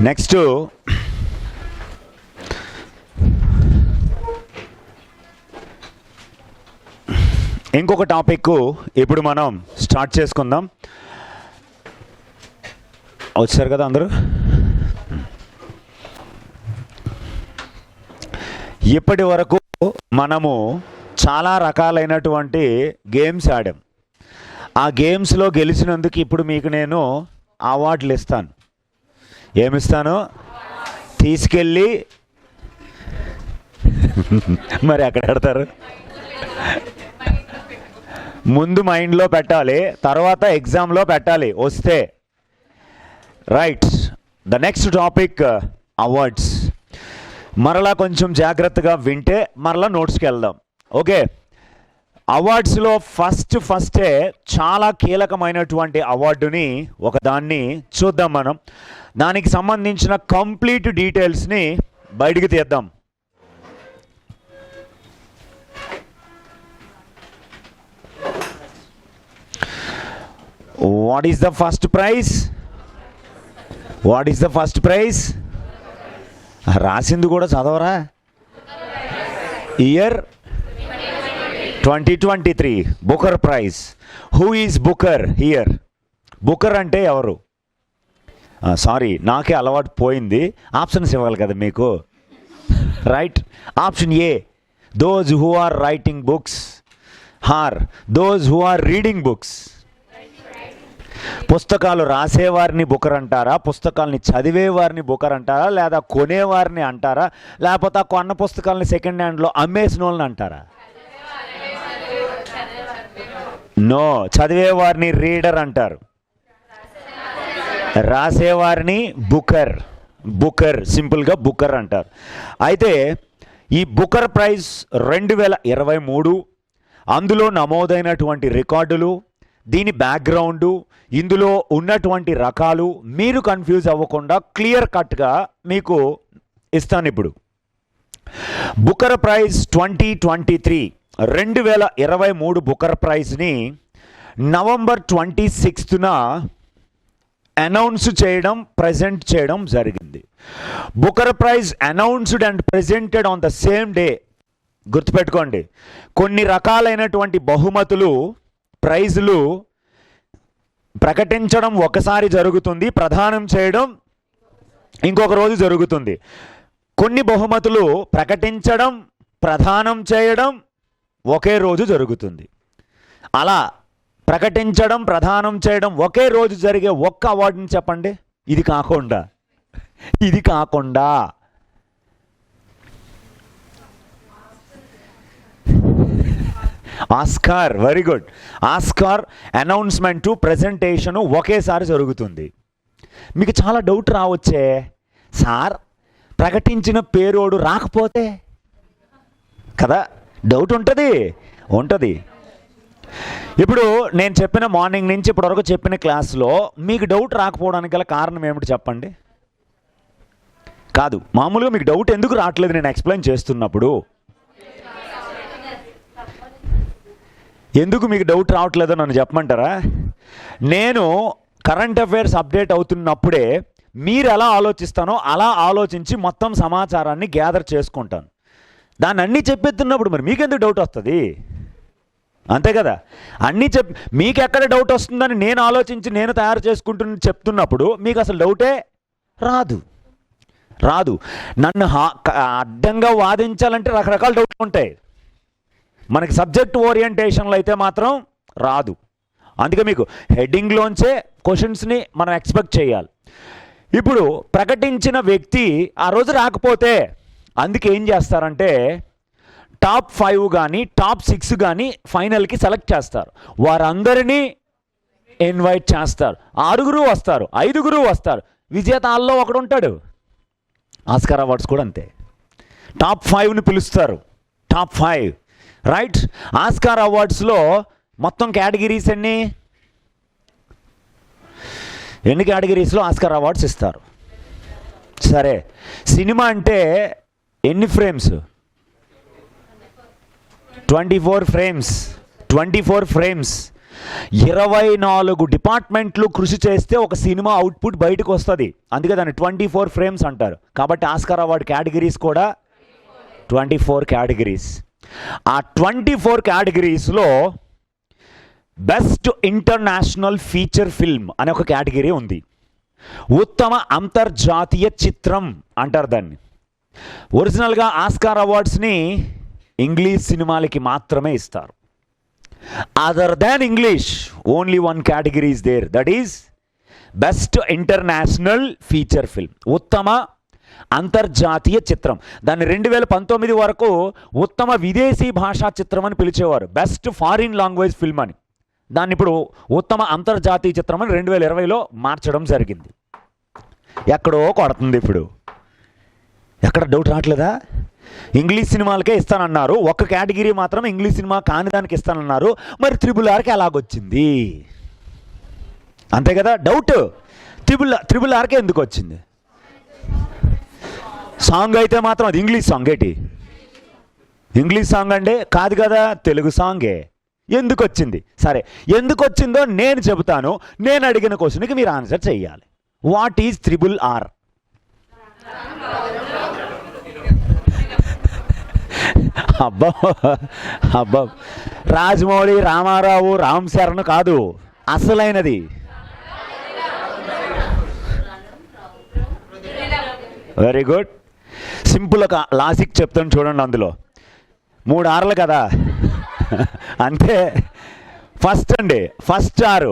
Next ఇంకొక topic ఇప్పుడు మనం స్టార్ట్ చేసుకుందాం. వచ్చారు కదా అందరూ? ఇప్పటి వరకు మనము చాలా రకాలైనటువంటి గేమ్స్ ఆడాం. ఆ గేమ్స్లో గెలిచినందుకు ఇప్పుడు మీకు నేను అవార్డులు ఇస్తాను. ఏమిస్తాను? తీసుకెళ్ళి మరి ఎక్కడ పెడతారు? ముందు మైండ్లో పెట్టాలి, తర్వాత ఎగ్జామ్లో పెట్టాలి వస్తే. Right, the next topic awards. మరలా కొంచెం జాగ్రత్తగా వింటే మరలా నోట్స్కి వెళ్దాం. ఓకే, అవార్డ్స్లో ఫస్టే చాలా కీలకమైనటువంటి అవార్డుని ఒకదాన్ని చూద్దాం. మనం దానికి సంబంధించిన కంప్లీట్ డీటెయిల్స్ని బయటికి తీద్దాం. What is the first prize? What is the first prize? రాసింది కూడా చదవరా? Year 2023 Booker prize. Who is Booker here? Booker అంటే ఎవరు? సారీ, నాకే అలవాటు పోయింది. ఆప్షన్స్ ఇవ్వాలి కదా మీకు. Right, option A, those who are writing books are those who are reading books. పుస్తకాలు రాసేవారిని బుకర్ అంటారా, పుస్తకాలని చదివేవారిని బుకర్ అంటారా, లేదా కొనేవారిని అంటారా, లేకపోతే కొన్న పుస్తకాలని సెకండ్ హ్యాండ్లో అమ్మేసిన వాళ్ళని అంటారా? నో, చదివేవారిని రీడర్ అంటారు, రాసేవారిని బుకర్ సింపుల్గా బుకర్ అంటారు. అయితే ఈ బుకర్ ప్రైజ్ 2023 అందులో నమోదైనటువంటి రికార్డులు, దీని బ్యాక్గ్రౌండు, ఇందులో ఉన్నటువంటి రకాలు మీరు కన్ఫ్యూజ్ అవ్వకుండా క్లియర్ కట్గా మీకు ఇస్తాను. ఇప్పుడు బుకర్ ప్రైజ్ 2023 బుకర్ ప్రైజ్ని నవంబర్ 26న అనౌన్స్ చేయడం, ప్రజెంట్ చేయడం జరిగింది. Booker prize announced and presented on the same day. గుర్తుపెట్టుకోండి, కొన్ని రకాలైనటువంటి బహుమతులు, ప్రైజులు ప్రకటించడం ఒకసారి జరుగుతుంది, ప్రదానం చేయడం ఇంకొక రోజు జరుగుతుంది. కొన్ని బహుమతులు ప్రకటించడం, ప్రదానం చేయడం ఒకే రోజు జరుగుతుంది. అలా ప్రకటించడం, ప్రదానం చేయడం ఒకే రోజు జరిగే ఒక్క అవార్డుని చెప్పండి. ఇది కాకుండా Oscar. Very good. Oscar announcement, presentation ఒకేసారి జరుగుతుంది. మీకు చాలా డౌట్ రావచ్చే, సార్ ప్రకటించిన పేరోడు రాకపోతే కదా డౌట్ ఉంటుంది. ఇప్పుడు నేను చెప్పిన మార్నింగ్ నుంచి ఇప్పటివరకు చెప్పిన క్లాస్లో మీకు డౌట్ రాకపోవడానికి గల కారణం ఏమిటి చెప్పండి? కాదు, మామూలుగా మీకు డౌట్ ఎందుకు రావట్లేదు నేను ఎక్స్ప్లెయిన్ చేస్తున్నప్పుడు? ఎందుకు మీకు డౌట్ రావట్లేదో నన్ను చెప్పమంటారా? నేను కరెంట్ అఫైర్స్ అప్డేట్ అవుతున్నప్పుడే మీరు ఎలా ఆలోచిస్తానో అలా ఆలోచించి మొత్తం సమాచారాన్ని గ్యాదర్ చేసుకుంటాను. దాన్ని అన్నీ చెప్పేస్తున్నప్పుడు మరి మీకెందుకు డౌట్ వస్తుంది? అంతే కదా, అన్నీ మీకు ఎక్కడ డౌట్ వస్తుందని నేను ఆలోచించి నేను తయారు చెప్తున్నప్పుడు మీకు అసలు డౌటే రాదు. నన్ను అడ్డంగా వాదించాలంటే రకరకాల డౌట్లు ఉంటాయి. మనకి సబ్జెక్ట్ ఓరియంటేషన్లో అయితే మాత్రం రాదు. అందుకే మీకు హెడ్డింగ్లోంచే క్వశ్చన్స్ని మనం ఎక్స్పెక్ట్ చేయాలి. ఇప్పుడు ప్రకటించిన వ్యక్తి ఆ రోజు రాకపోతే అందుకే ఏం చేస్తారంటే టాప్ 5 కానీ టాప్ 6 కానీ ఫైనల్కి సెలెక్ట్ చేస్తారు. వారందరినీ ఇన్వైట్ చేస్తారు. 6 వస్తారు, 5 వస్తారు, విజేతాల్లో ఒకడు ఉంటాడు. ఆస్కార్ అవార్డ్స్ కూడా అంతే, టాప్ 5ని పిలుస్తారు. Top 5 right. ఆస్కార్ అవార్డ్స్లో మొత్తం కేటగిరీస్ ఎన్ని కేటగిరీస్లో ఆస్కార్ అవార్డ్స్ ఇస్తారు? సరే, సినిమా అంటే ఎన్ని ఫ్రేమ్స్? 24 ఫ్రేమ్స్. 24 డిపార్ట్మెంట్లు కృషి చేస్తే ఒక సినిమా అవుట్పుట్ బయటకు వస్తుంది. అందుకే దాన్ని 24 ఫ్రేమ్స్ అంటారు. కాబట్టి ఆస్కార్ అవార్డు కేటగిరీస్ కూడా 24 కేటగిరీస్. ఆ 24 కేటగిరీస్లో బెస్ట్ ఇంటర్నేషనల్ ఫీచర్ ఫిల్మ్ అనే ఒక కేటగిరీ ఉంది. ఉత్తమ అంతర్జాతీయ చిత్రం అంటారు దాన్ని. ఒరిజినల్గా ఆస్కార్ అవార్డ్స్ని ఇంగ్లీష్ సినిమాలకి మాత్రమే ఇస్తారు. Other than English only one category is there, that is best international feature film, ఉత్తమ అంతర్జాతీయ చిత్రం. దాన్ని 2019 వరకు ఉత్తమ విదేశీ భాషా చిత్రం అని పిలిచేవారు, బెస్ట్ ఫారిన్ లాంగ్వేజ్ ఫిల్మ్ అని. దాన్ని ఇప్పుడు ఉత్తమ అంతర్జాతీయ చిత్రం అని 2020లో మార్చడం జరిగింది. ఎక్కడో కొడుతుంది ఇప్పుడు, ఎక్కడ డౌట్ రావట్లేదా? ఇంగ్లీష్ సినిమాలకే ఇస్తానన్నారు, ఒక్క కేటగిరీ మాత్రం ఇంగ్లీష్ సినిమా కాని దానికి ఇస్తానన్నారు. మరి RRRకి ఎలాగొచ్చింది? అంతే కదా డౌట్. RRRకే ఎందుకు వచ్చింది? సాంగ్ అయితే మాత్రం అది ఇంగ్లీష్ సాంగ్. ఏంటి ఇంగ్లీష్ సాంగ్ అంటే కాదు కదా, తెలుగు సాంగే. ఎందుకు వచ్చింది? సరే, ఎందుకు వచ్చిందో నేను చెబుతాను. నేను అడిగిన క్వశ్చన్కి మీరు ఆన్సర్ చెయ్యాలి. What is RRR? అబ్బా అబ్బా, రాజమౌళి, రామారావు, రామ్ చరణ్ కాదు, అసలైనది వెరీ గుడ్. సింపుల్ ఒక లాజిక్ చెప్తాను చూడండి. అందులో 3 Rలు కదా అంటే ఫస్ట్ R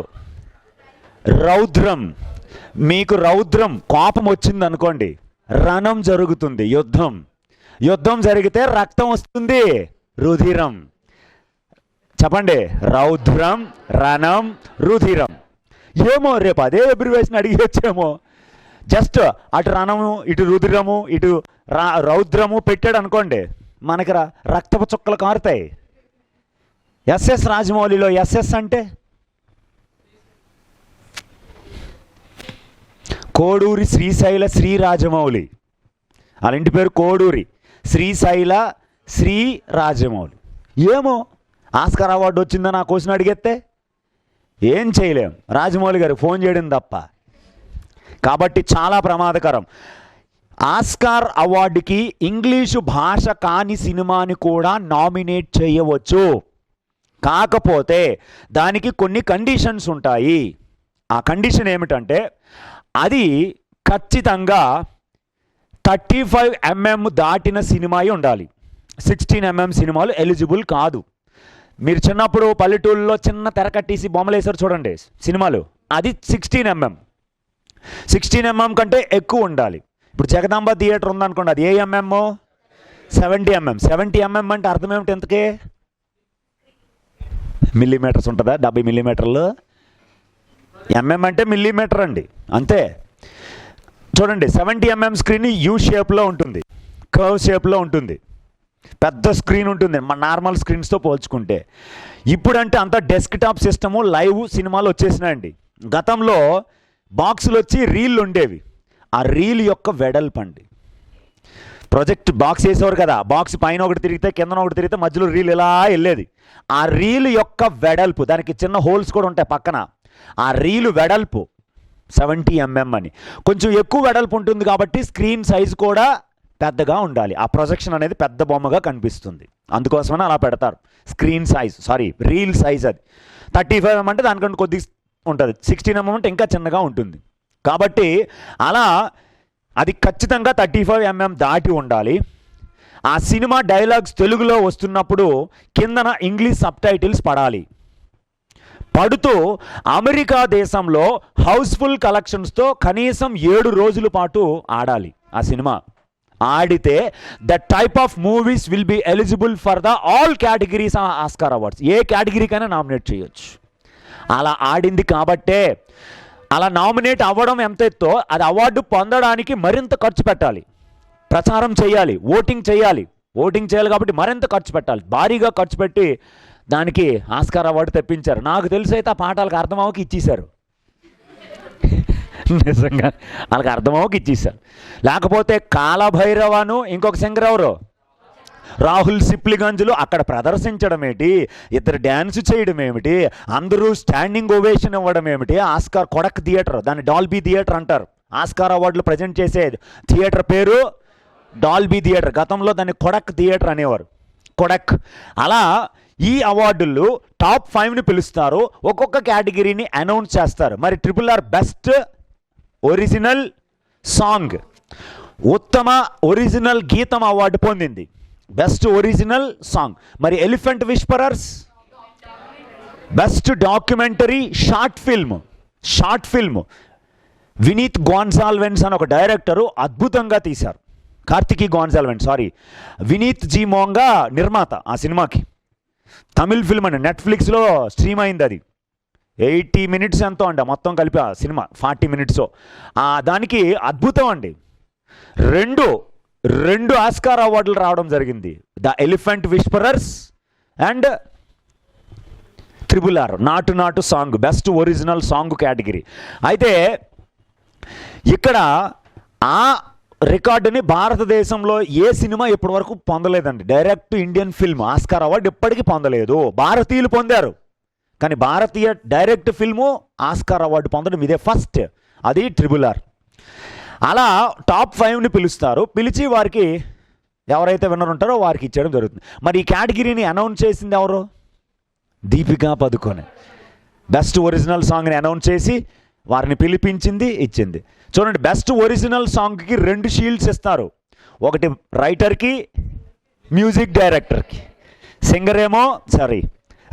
రౌద్రం. మీకు రౌద్రం, కోపం వచ్చింది అనుకోండి, రణం జరుగుతుంది, యుద్ధం జరిగితే రక్తం వస్తుంది, రుధిరం. చెప్పండి, రౌద్రం, రణం, రుధిరం. ఏమో రేపు అదే అబ్రివేషన్ అడిగేచ్చేమో. జస్ట్ అటు రణము, ఇటు రుధిరము, ఇటు రౌద్రము పెట్టాడు అనుకోండి, మనకి రక్తపు చుక్కలు కారుతాయి. SS రాజమౌళిలో SS అంటే కోడూరి శ్రీశైల శ్రీ రాజమౌళి. వాళ్ళ ఇంటి పేరు కోడూరి శ్రీశైల శ్రీ రాజమౌళి. ఏమో ఆస్కార్ అవార్డు వచ్చిందని ఆ క్వశ్చన్ అడిగేస్తే ఏం చేయలేం, రాజమౌళి గారికి ఫోన్ చేయడం తప్ప. కాబట్టి చాలా ప్రమాదకరం. ఆస్కార్ అవార్డుకి ఇంగ్లీషు భాష కాని సినిమాని కూడా నామినేట్ చేయవచ్చు. కాకపోతే దానికి కొన్ని కండిషన్స్ ఉంటాయి. ఆ కండిషన్ ఏమిటంటే, అది ఖచ్చితంగా 35 mm దాటిన సినిమా ఉండాలి. 16 mm సినిమాలు ఎలిజిబుల్ కాదు. మీరు చిన్నప్పుడు పల్లెటూళ్ళలో చిన్న తెర కట్టేసి బొమ్మలు వేసారు చూడండి సినిమాలు, అది 16 mm. 16 mm కంటే ఎక్కువ ఉండాలి. ఇప్పుడు జగదాంబ థియేటర్ ఉందనుకోండి, అది ఏ mm? 70 mm. 70 mm అంటే అర్థం ఏమిటి? ఎంతకే మిల్లీమీటర్స్ ఉంటుందా? 70 మిల్లీమీటర్లు. mm అంటే మిల్లీమీటర్ అండి, అంతే. చూడండి, 70 mm స్క్రీన్ యూ షేప్లో ఉంటుంది, కర్వ్ షేప్లో ఉంటుంది, పెద్ద స్క్రీన్ ఉంటుంది మన నార్మల్ స్క్రీన్స్తో పోల్చుకుంటే. ఇప్పుడంటే అంత డెస్క్టాప్ సిస్టము, లైవ్ సినిమాలు వచ్చేసినాయండి. గతంలో బాక్సులు వచ్చి రీల్ ఉండేవి. ఆ రీల్ యొక్క వెడల్పు అండి, ప్రొజెక్ట్ బాక్స్ వేసేవారు కదా, బాక్స్ పైన ఒకటి తిరిగితే కిందన ఒకటి తిరిగితే మధ్యలో రీల్ ఇలా వెళ్ళేది. ఆ రీల్ యొక్క వెడల్పు, దానికి చిన్న హోల్స్ కూడా ఉంటాయి పక్కన, ఆ రీలు వెడల్పు 70 mm అని. కొంచెం ఎక్కువ వెడల్పు ఉంటుంది కాబట్టి స్క్రీన్ సైజ్ కూడా పెద్దగా ఉండాలి. ఆ ప్రొజెక్షన్ అనేది పెద్ద బొమ్మగా కనిపిస్తుంది, అందుకోసమని అలా పెడతారు. స్క్రీన్ సైజ్, రీల్ సైజ్ అది 35 mm అంటే దానికంటే కొద్ది ఉంటుంది. 16 mm అంటే ఇంకా చిన్నగా ఉంటుంది. కాబట్టి అలా అది ఖచ్చితంగా 35 mm దాటి ఉండాలి. ఆ సినిమా డైలాగ్స్ తెలుగులో వస్తున్నప్పుడు కిందన ఇంగ్లీష్ సబ్టైటిల్స్ పడాలి. పడుతూ అమెరికా దేశంలో హౌస్ఫుల్ కలెక్షన్స్తో కనీసం 7 రోజుల పాటు ఆడాలి ఆ సినిమా. ఆడితే the type of movies will be eligible for the all categories Oscar awards. ఏ కేటగిరీకైనా నామినేట్ చేయొచ్చు. అలా ఆడింది కాబట్టే, అలా నామినేట్ అవ్వడం ఎంత ఎత్తో అది అవార్డు పొందడానికి మరింత ఖర్చు పెట్టాలి, ప్రచారం చేయాలి, ఓటింగ్ చేయాలి కాబట్టి మరింత ఖర్చు పెట్టాలి. భారీగా ఖర్చు పెట్టి దానికి ఆస్కార్ అవార్డు తెప్పించారు. నాకు తెలిసి అయితే ఆ పాఠాలకు అర్థమవకి ఇచ్చేశారు, నిజంగా వాళ్ళకి అర్థమవకి ఇచ్చేశారు. లేకపోతే కాలభైరవను ఇంకొక సింగర్ ఎవరు, రాహుల్ సిప్లిగంజ్లో అక్కడ ప్రదర్శించడం ఏమిటి, ఇద్దరు డ్యాన్స్ చేయడం ఏమిటి, అందరూ స్టాండింగ్ ఓవేషన్ ఇవ్వడం ఏమిటి. ఆస్కార్ కొడక్ థియేటర్, దాన్ని డాల్బీ థియేటర్ అంటారు. ఆస్కార్ అవార్డులు ప్రజెంట్ చేసే థియేటర్ పేరు డాల్బీ థియేటర్. గతంలో దాన్ని కొడక్ థియేటర్ అనేవారు, కొడక్. అలా ఈ అవార్డులు టాప్ 5ని పిలుస్తారు, ఒక్కొక్క కేటగిరీని అనౌన్స్ చేస్తారు. మరి RRR బెస్ట్ ఒరిజినల్ సాంగ్, ఉత్తమ ఒరిజినల్ గీతం అవార్డు పొందింది, బెస్ట్ ఒరిజినల్ సాంగ్. మరి elephant whisperers best documentary short film Vineet Gonsalves అని ఒక డైరెక్టరు అద్భుతంగా తీశారు. కార్తికీ గోన్సాల్వెన్స్, వినీత్ జీ మోంగా నిర్మాత ఆ సినిమాకి. తమిళ్ ఫిల్మ్ అండి, నెట్ఫ్లిక్స్లో స్ట్రీమ్ అయింది. అది 80 minutes ఎంతో అండి మొత్తం కలిపి ఆ సినిమా, 40 minutes. దానికి అద్భుతం అండి. రెండు ఆస్కార్ అవార్డులు రావడం జరిగింది, the elephant whisperers and RRR Naatu song, best original song category. అయితే ఇక్కడ ఆ రికార్డుని భారతదేశంలో ఏ సినిమా ఇప్పటి వరకు పొందలేదండి. Direct Indian film Oscar award ఎప్పటికీ పొందలేదు. భారతీయులు పొందారు, కానీ భారతీయ డైరెక్ట్ ఫిల్ము ఆస్కార్ అవార్డు పొందడం ఇదే ఫస్ట్, అది RRR. అలా టాప్ 5ని పిలుస్తారు, పిలిచి వారికి ఎవరైతే విన్నర్ ఉంటారో వారికి ఇచ్చేయడం జరుగుతుంది. మరి ఈ కేటగిరీని అనౌన్స్ చేసింది ఎవరు? దీపికా పదుకొనే. బెస్ట్ ఒరిజినల్ సాంగ్ని అనౌన్స్ చేసి వారిని పిలిపించింది, ఇచ్చింది. చూడండి, బెస్ట్ ఒరిజినల్ సాంగ్కి 2 షీల్డ్స్ ఇస్తారు, ఒకటి రైటర్కి, మ్యూజిక్ డైరెక్టర్కి.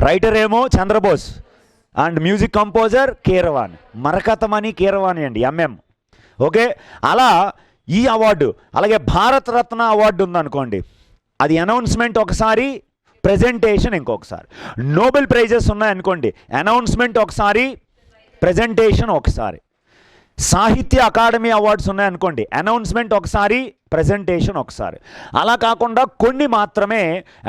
రైటర్ ఏమో Chandrabose and music composer Keeravani, Marakathamani Keeravani అండి, MM. ఓకే, అలా ఈ అవార్డు. అలాగే భారత రత్న అవార్డు ఉందనుకోండి, అది అనౌన్స్మెంట్ ఒకసారి, ప్రెజెంటేషన్ ఇంకొకసారి. నోబెల్ ప్రైజెస్ ఉన్నాయనుకోండి, అనౌన్స్మెంట్ ఒకసారి, ప్రెజెంటేషన్ ఒకసారి. సాహిత్య అకాడమీ అవార్డ్స్ ఉన్నాయనుకోండి, అనౌన్స్మెంట్ ఒకసారి, ప్రెజెంటేషన్ ఒకసారి. అలా కాకుండా కొన్ని మాత్రమే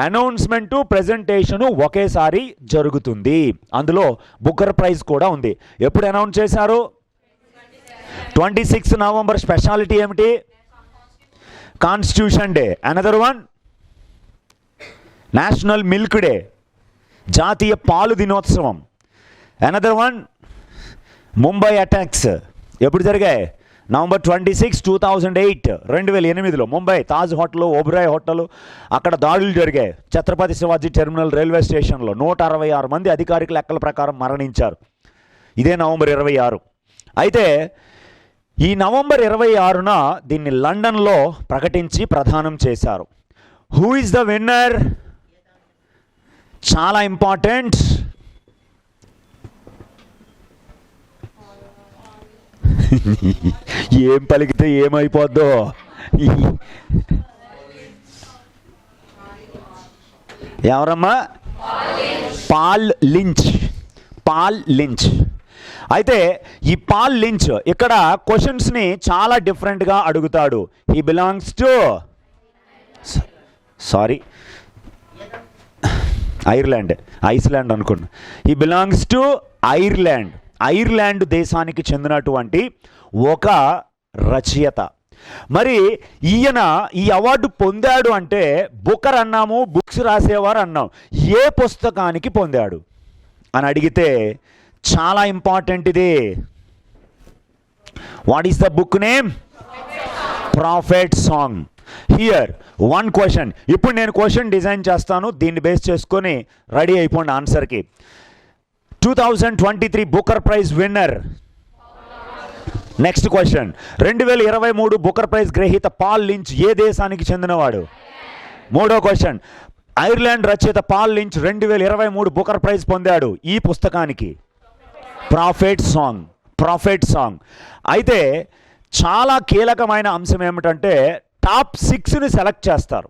అనౌన్స్మెంటు, ప్రెజెంటేషను ఒకేసారి జరుగుతుంది. అందులో బుకర్ ప్రైజ్ కూడా ఉంది. ఎప్పుడు అనౌన్స్ చేశారు? 26 November. స్పెషాలిటీ ఏమిటి? Constitution day. Another one national milk day, జాతీయ పాలు దినోత్సవం. Another one Mumbai attacks. ఎప్పుడు జరిగాయి? November 26, 2008, 2008లో ముంబై తాజ్ హోటల్, ఓబ్రాయ్ హోటల్, అక్కడ దాడులు జరిగాయి. ఛత్రపతి శివాజీ టెర్మినల్ రైల్వే స్టేషన్లో 166 మంది అధికారిక లెక్కల ప్రకారం మరణించారు. ఇదే November 26. అయితే ఈ November 26న దీన్ని లండన్లో ప్రకటించి ప్రదానం చేశారు. Who is the winner? చాలా ఇంపార్టెంట్. ఏం పలికితే ఏమైపోద్దో. ఎవరమ్మా? Paul Lynch. అయితే ఈ పాల్ లించ్ ఇక్కడ క్వశ్చన్స్ని చాలా డిఫరెంట్గా అడుగుతాడు. హీ బిలాంగ్స్ టు ఐస్లాండ్ అనుకున్నా. హీ బిలాంగ్స్ టు ఐర్లాండ్ దేశానికి చెందినటువంటి ఒక రచయిత. మరి ఈయన ఈ అవార్డు పొందాడు అంటే బుకర్ అన్నాము, బుక్స్ రాసేవారు అన్నాం. ఏ పుస్తకానికి పొందాడు అని అడిగితే చాలా ఇంపార్టెంట్ ఇది. What is the book name? Prophet song. Here one question. ఇప్పుడు నేను క్వశ్చన్ డిజైన్ చేస్తాను, దీన్ని బేస్ చేసుకొని రెడీ అయిపోండి ఆన్సర్కి. 2023 Booker prize winner. Next question. 2023 Booker prize గ్రహీత పాల్ లించ్ ఏ దేశానికి చెందినవాడు? మూడో క్వశ్చన్. ఐర్లాండ్ రచయిత పాల్ లించ్ 2023 బుకర్ ప్రైజ్ పొందాడు ఈ పుస్తకానికి. Prophet song. అయితే చాలా కీలకమైన అంశం ఏమిటంటే టాప్ 6ని సెలెక్ట్ చేస్తారు.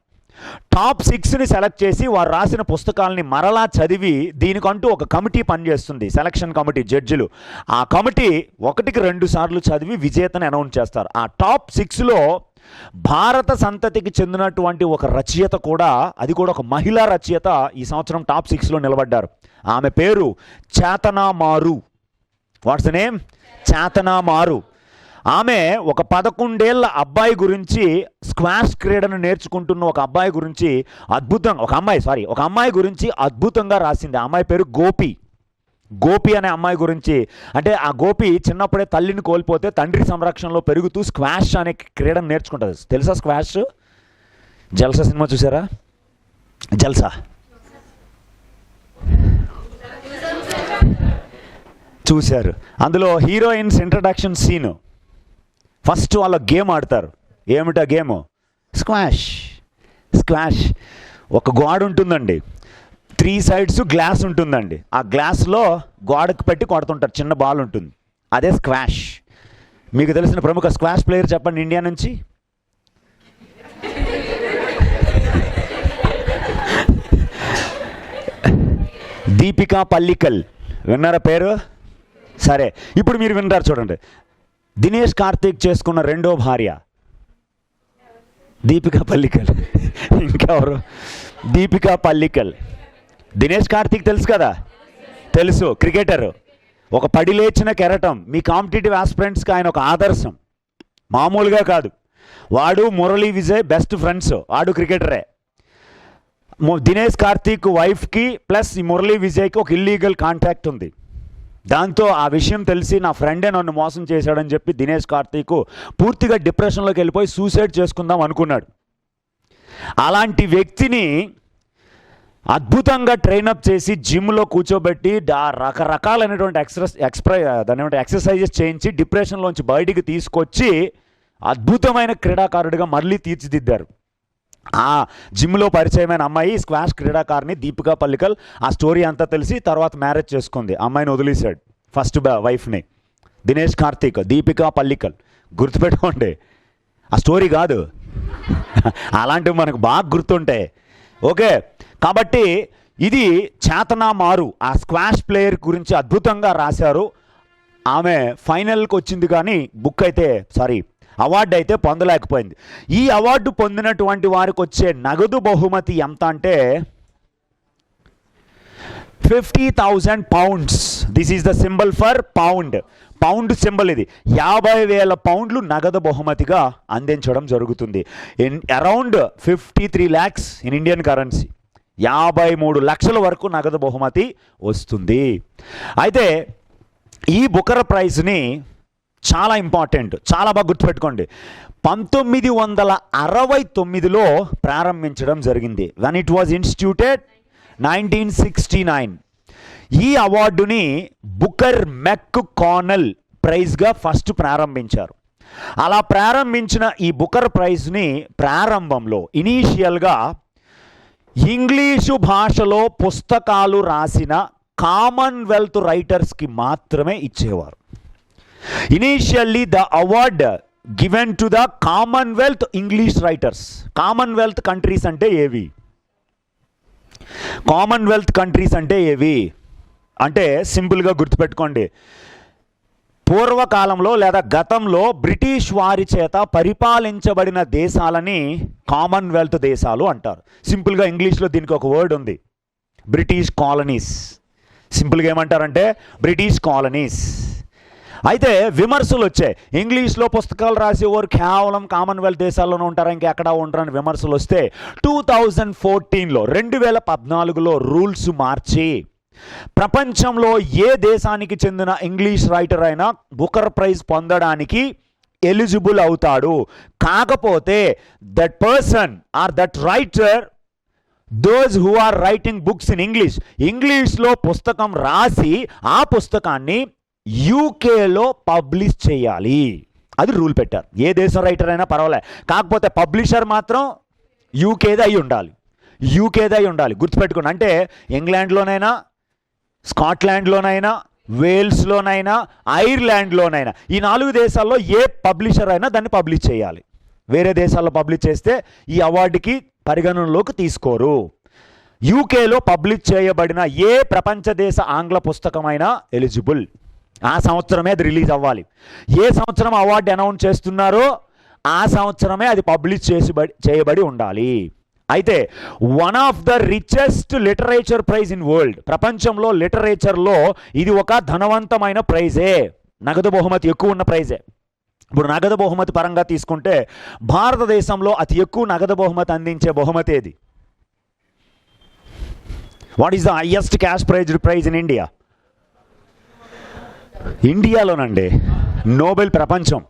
టాప్ 6ని సెలెక్ట్ చేసి వారు రాసిన పుస్తకాలని మరలా చదివి దీనికంటూ ఒక కమిటీ పనిచేస్తుంది, సెలక్షన్ కమిటీ, జడ్జిలు. ఆ కమిటీ 1కి 2 సార్లు చదివి విజేతని అనౌన్స్ చేస్తారు. ఆ టాప్ 6లో భారత సంతతికి చెందినటువంటి ఒక రచయిత కూడా, అది కూడా ఒక మహిళా రచయిత ఈ సంవత్సరం టాప్ 6లో నిలబడ్డారు. ఆమె పేరు చేతనా మారు. What's the name? చేతనా మారు. ఆమె ఒక 11 ఏళ్ల అబ్బాయి గురించి, స్క్వాష్ క్రీడను నేర్చుకుంటున్న ఒక అబ్బాయి గురించి ఒక అమ్మాయి గురించి అద్భుతంగా రాసింది. ఆ అమ్మాయి పేరు గోపి అనే అమ్మాయి గురించి. అంటే ఆ గోపి చిన్నప్పుడే తల్లిని కోల్పోతే తండ్రి సంరక్షణలో పెరుగుతూ స్క్వాష్ అనే క్రీడను నేర్చుకుంటుంది. తెలుసా స్క్వాష్? జల్సా సినిమా చూసారా? జల్సా చూశారు. అందులో హీరోయిన్స్ ఇంట్రడక్షన్ సీను ఫస్ట్ వాళ్ళ గేమ్ ఆడతారు. ఏమిటా గేమ్? స్క్వాష్. ఒక గోడ ఉంటుందండి, 3 sides గ్లాస్ ఉంటుందండి. ఆ గ్లాస్లో గోడకు పెట్టి కొడుతుంటారు, చిన్న బాల్ ఉంటుంది, అదే స్క్వాష్. మీకు తెలిసిన ప్రముఖ స్క్వాష్ ప్లేయర్ చెప్పండి ఇండియా నుంచి. దీపికా పల్లికల్. విన్నారా పేరు? సరే, ఇప్పుడు మీరు వింటారు చూడండి. దినేష్ కార్తీక్ చేసుకున్న రెండో భార్య దీపికా పల్లికల్. ఇంకెవరు? దీపికా పల్లికల్. దినేష్ కార్తీక్ తెలుసు కదా? తెలుసు, క్రికెటర్. ఒక పడి లేచిన కెరటం. మీ కాంపిటేటివ్ ఆస్పిరెంట్స్కి ఆయన ఒక ఆదర్శం, మామూలుగా కాదు. వాడు మురళీ విజయ్ బెస్ట్ ఫ్రెండ్స్, వాడు క్రికెటరే. దినేష్ కార్తీక్ వైఫ్కి ప్లస్ ఈ మురళీ విజయ్కి ఒక ఇల్లీగల్ కాంట్రాక్ట్ ఉంది. దాంతో ఆ విషయం తెలిసి నా ఫ్రెండే నన్ను మోసం చేశాడని చెప్పి దినేష్ కార్తీక్ పూర్తిగా డిప్రెషన్లోకి వెళ్ళిపోయి సూసైడ్ చేసుకుందాం అనుకున్నాడు. అలాంటి వ్యక్తిని అద్భుతంగా ట్రైనప్ చేసి జిమ్లో కూర్చోబెట్టి రకరకాలైనటువంటి ఎక్సర్సైజెస్ చేయించి డిప్రెషన్లోంచి బయటికి తీసుకొచ్చి అద్భుతమైన క్రీడాకారుడిగా మళ్ళీ తీర్చిదిద్దారు. ఆ జిమ్లో పరిచయమైన అమ్మాయి స్క్వాష్ క్రీడాకారిణి దీపికా పల్లికల్. ఆ స్టోరీ అంతా తెలిసి తర్వాత మ్యారేజ్ చేసుకుంది. అమ్మాయిని వదిలేశాడు, ఫస్ట్ వైఫ్ని. దినేష్ కార్తీక్, దీపికా పల్లికల్. గుర్తుపెట్టుకోండి, ఆ స్టోరీ కాదు, అలాంటివి మనకు బాగా గుర్తుంటాయి. ఓకే, కాబట్టి ఇది చేతనా మారు, ఆ స్క్వాష్ ప్లేయర్ గురించి అద్భుతంగా రాశారు. ఆమె ఫైనల్కి వచ్చింది కానీ అవార్డు అయితే పొందలేకపోయింది. ఈ అవార్డు పొందినటువంటి వారికి వచ్చే నగదు బహుమతి ఎంత అంటే 50,000 pounds. This is the symbol for pound symbol ఇది. 50,000 పౌండ్లు నగదు బహుమతిగా అందించడం జరుగుతుంది. Around 53 lakhs in Indian currency. 53 లక్షల వరకు నగదు బహుమతి వస్తుంది. అయితే ఈ బుకర్ ప్రైజ్ని చాలా ఇంపార్టెంట్, చాలా బాగా గుర్తుపెట్టుకోండి. 1969లో ప్రారంభించడం జరిగింది. When it was ఇన్స్టిట్యూటెడ్ 1969. ఈ అవార్డుని బుకర్ మెక్ కానల్ ప్రైజ్గా ఫస్ట్ ప్రారంభించారు. అలా ప్రారంభించిన ఈ బుకర్ ప్రైజ్ని ప్రారంభంలో ఇనీషియల్గా ఇంగ్లీషు భాషలో పుస్తకాలు రాసిన కామన్వెల్త్ రైటర్స్కి మాత్రమే ఇచ్చేవారు. Initially, the award given to the Commonwealth English writers. Commonwealth countries అంటే ఏవి? కామన్వెల్త్ కంట్రీస్ అంటే ఏవి అంటే సింపుల్గా గుర్తుపెట్టుకోండి. పూర్వకాలంలో లేదా గతంలో బ్రిటిష్ వారి చేత పరిపాలించబడిన దేశాలని కామన్వెల్త్ దేశాలు అంటారు. సింపుల్గా ఇంగ్లీష్లో దీనికి ఒక వర్డ్ ఉంది, బ్రిటిష్ కాలనీస్. సింపుల్గా ఏమంటారంటే బ్రిటిష్ కాలనీస్. అయితే విమర్శలు వచ్చాయి, ఇంగ్లీష్లో పుస్తకాలు రాసేవారు కేవలం కామన్వెల్త్ దేశాల్లోనే ఉంటారు, ఇంకెక్కడా ఉండరని విమర్శలు వస్తే 2014లో రూల్స్ మార్చి ప్రపంచంలో ఏ దేశానికి చెందిన ఇంగ్లీష్ రైటర్ అయినా బుకర్ ప్రైజ్ పొందడానికి ఎలిజిబుల్ అవుతాడు. కాకపోతే that person or that writer, those who are writing books in ఇంగ్లీష్లో పుస్తకం రాసి ఆ పుస్తకాన్ని యూకేలో పబ్లిష్ చేయాలి. అది రూల్ పెట్టారు. ఏ దేశం రైటర్ అయినా పర్వాలే, కాకపోతే పబ్లిషర్ మాత్రం యూకేది అయి ఉండాలి. గుర్తుపెట్టుకోండి. అంటే ఇంగ్లాండ్లోనైనా, స్కాట్లాండ్లోనైనా, వేల్స్లోనైనా, ఐర్లాండ్లోనైనా, ఈ 4 దేశాల్లో ఏ పబ్లిషర్ అయినా దాన్ని పబ్లిష్ చేయాలి. వేరే దేశాల్లో పబ్లిష్ చేస్తే ఈ అవార్డుకి పరిగణనలోకి తీసుకోరు. యూకేలో పబ్లిష్ చేయబడిన ఏ ప్రపంచ దేశ ఆంగ్ల పుస్తకమైనా ఎలిజిబుల్. ఆ సంవత్సరమే అది రిలీజ్ అవ్వాలి. ఏ సంవత్సరం అవార్డు అనౌన్స్ చేస్తున్నారో ఆ సంవత్సరమే అది పబ్లిష్ చేయబడి ఉండాలి. అయితే one of the richest literature prize in world, ప్రపంచంలో లిటరేచర్లో ఇది ఒక ధనవంతమైన ప్రైజే, నగదు బహుమతి ఎక్కువ ఉన్న ప్రైజే. ఇప్పుడు నగదు బహుమతి పరంగా తీసుకుంటే భారతదేశంలో అతి ఎక్కువ నగదు బహుమతి అందించే బహుమతి ఏది? What is the highest cash prize in India? ఇండియాలోనండి నోబెల్ ప్రపంచం,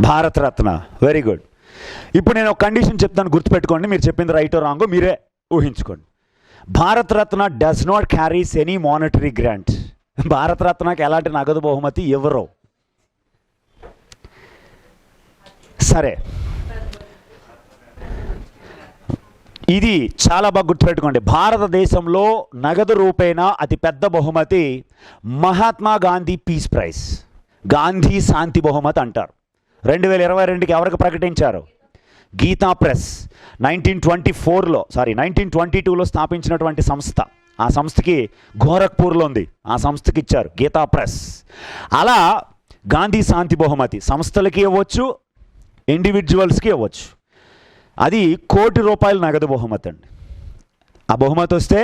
భారతరత్న. Very good. ఇప్పుడు నేను ఒక కండిషన్ చెప్తాను, గుర్తుపెట్టుకోండి. మీరు చెప్పింది రైటో రాంగో మీరే ఊహించుకోండి. Bharat Ratna does not carries any monetary grant. భారతరత్నకి ఎలాంటి నగదు బహుమతి ఎవరో. సరే, ఇది చాలా బాగా గుర్తుపెట్టుకోండి. భారతదేశంలో నగదు రూపేణా అతి పెద్ద బహుమతి మహాత్మా గాంధీ పీస్ ప్రైజ్, గాంధీ శాంతి బహుమతి అంటారు. 2022కి ఎవరికి ప్రకటించారు? గీతా ప్రెస్ 1922లో స్థాపించినటువంటి సంస్థ. ఆ సంస్థకి గోరఖ్పూర్లో ఉంది, ఆ సంస్థకి ఇచ్చారు గీతా ప్రెస్. అలా గాంధీ శాంతి బహుమతి సంస్థలకి ఇవ్వచ్చు, ఇండివిజువల్స్కి ఇవ్వచ్చు. అది ₹1,00,00,000 నగదు బహుమతి అండి. ఆ బహుమతి వస్తే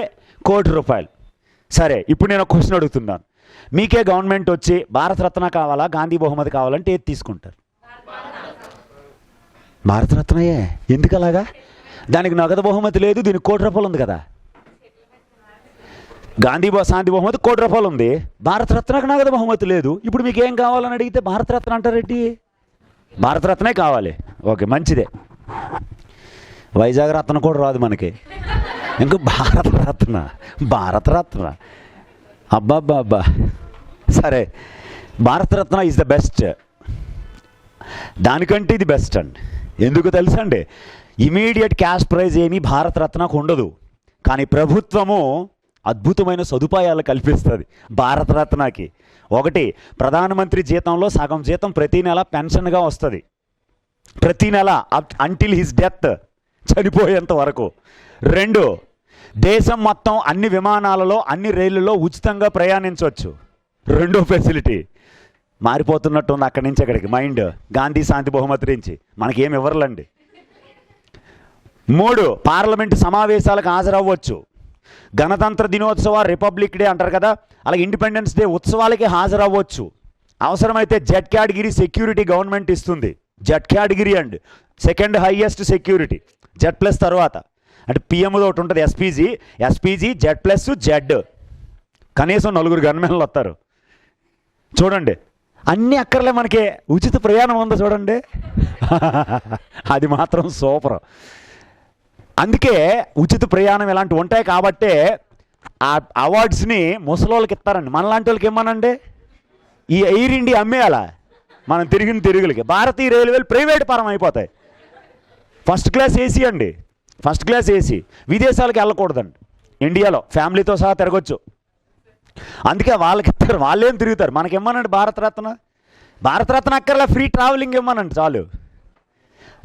₹1,00,00,000. సరే, ఇప్పుడు నేను ఒక క్వశ్చన్ అడుగుతున్నాను. మీకే గవర్నమెంట్ వచ్చి భారతరత్న కావాలా, గాంధీ బహుమతి కావాలంటే ఏది తీసుకుంటారు? భారతరత్నయే. ఎందుకు అలాగా? దానికి నగదు బహుమతి లేదు, దీనికి ₹1,00,00,000 ఉంది కదా. గాంధీ శాంతి బహుమతి ₹1,00,00,000 ఉంది, భారతరత్నకు నగదు బహుమతి లేదు. ఇప్పుడు మీకు ఏం కావాలని అడిగితే భారతరత్న అంటారేంటి? భారతరత్నే కావాలి. ఓకే, మంచిదే. వైజాగ్ రత్న కూడా రాదు మనకి, ఇంకో భారతరత్న. అబ్బా. సరే, భారతరత్న ఈజ్ ద బెస్ట్. దానికంటే ఇది బెస్ట్ అండి. ఎందుకు తెలుసా అండి? ఇమీడియట్ క్యాష్ ప్రైజ్ ఏమీ భారతరత్నకు ఉండదు, కానీ ప్రభుత్వము అద్భుతమైన సదుపాయాలు కల్పిస్తుంది భారతరత్నకి. ఒకటి, ప్రధానమంత్రి జీతంలో సగం జీతం ప్రతీ నెల పెన్షన్గా వస్తుంది, ప్రతీ నెల అంటిల్ హిస్ డెత్, చనిపోయేంత వరకు. 2, దేశం మొత్తం అన్ని విమానాలలో అన్ని రైళ్లలో ఉచితంగా ప్రయాణించవచ్చు. 2వ ఫెసిలిటీ. మారిపోతున్నట్టుంది అక్కడి నుంచి అక్కడికి మైండ్, గాంధీ శాంతి బహుమతి నుంచి. మనకేం ఇవ్వరులండి. 3, పార్లమెంటు సమావేశాలకు హాజరవ్వచ్చు. గణతంత్ర దినోత్సవ, రిపబ్లిక్ డే అంటారు కదా, అలాగే ఇండిపెండెన్స్ డే ఉత్సవాలకి హాజరవ్వచ్చు. అవసరమైతే జెడ్ కేటగిరీ సెక్యూరిటీ గవర్నమెంట్ ఇస్తుంది. Z category and second highest security, Z plus తర్వాత. అంటే పిఎంది ఒకటి ఉంటుంది, ఎస్పీజీ, జెడ్ ప్లస్, జెడ్. కనీసం 4 గన్మెన్లు వస్తారు. చూడండి, అన్నీ అక్కర్లే మనకి. ఉచిత ప్రయాణం ఉందో చూడండి, అది మాత్రం సూపర్. అందుకే ఉచిత ప్రయాణం ఇలాంటివి ఉంటాయి కాబట్టే ఆ అవార్డ్స్ని ముసలోళ్ళకి ఇస్తారండి. మనలాంటి వాళ్ళకి ఇమ్మనండి. ఈ ఎయిర్ ఇండియా అమ్మేయాలా మనం తిరిగిన తిరుగులకి. భారతీయ రైల్వేలు ప్రైవేట్ పరం అయిపోతాయి. ఫస్ట్ క్లాస్ ఏసీ అండి, ఫస్ట్ క్లాస్ ఏసీ. విదేశాలకు వెళ్ళకూడదండి, ఇండియాలో ఫ్యామిలీతో సహా తిరగొచ్చు. అందుకే వాళ్ళకి ఇస్తారు, వాళ్ళేం తిరుగుతారు. మనకి ఇమ్మనండి భారతరత్న అక్కర్లా, ఫ్రీ ట్రావెలింగ్ ఇమ్మనండి చాలు.